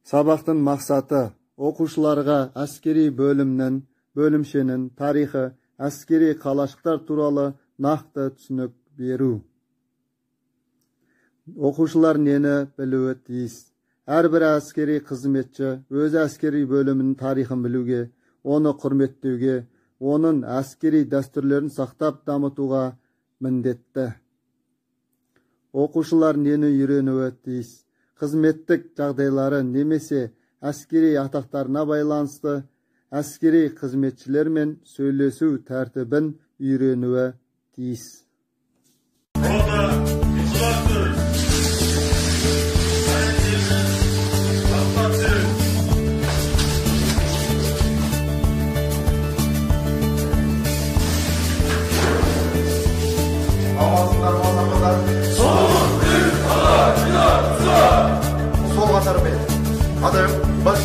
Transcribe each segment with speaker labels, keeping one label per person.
Speaker 1: Сабақтың мақсаты оқушыларға әскери бөлімшенің тарихы, әскери қалашықтар туралы нақты түсінік беру. Оқушылар нені білуі тиіс? Әрбір әскери қызметші өз әскери бөлімінің тарихын білуге, оны құрметтеуге, оның әскери дәстүрлерін сақтап дамытуға міндетті. Оқушылар нені үйренуі тиіс? Қызметтік жағдайлары немесе әскери атақтарына байланысты әскери қызметшілермен сөйлесу тәртібін үйренуі тиіс.
Speaker 2: Солға тарап ет. Адым, бас.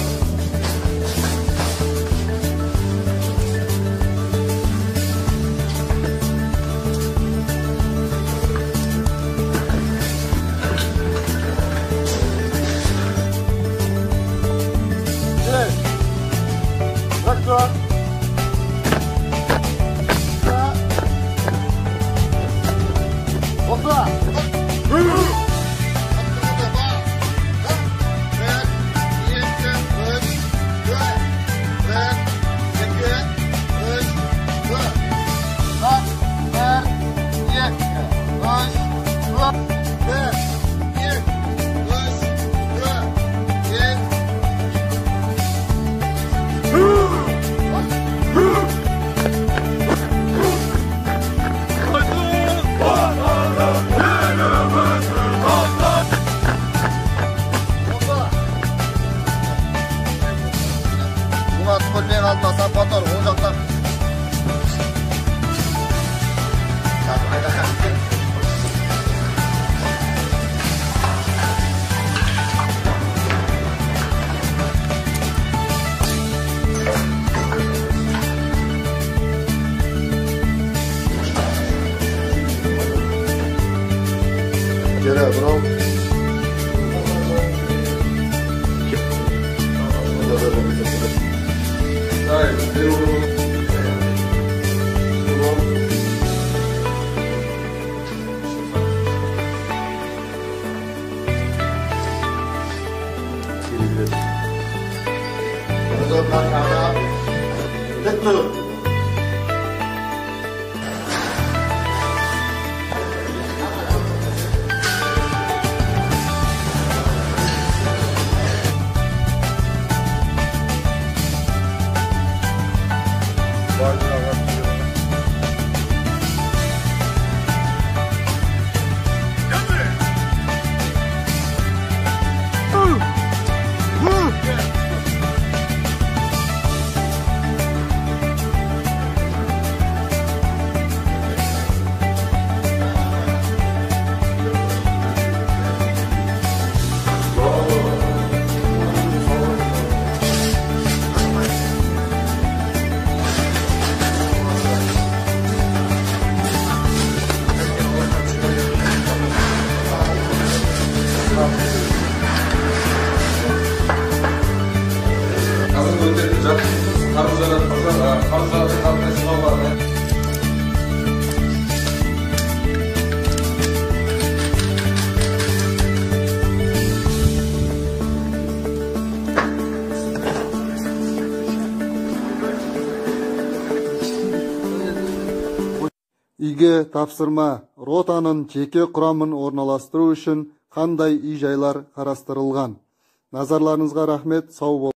Speaker 2: Көрмей қалмаса потор ол жақта. Gel bro.
Speaker 1: Үйге тапсырма. Ротаның жеке құрамын орналастыру үшін қандай үй-жайлар қарастырылған? Назарларыңызға рахмет, сау болыңыздар.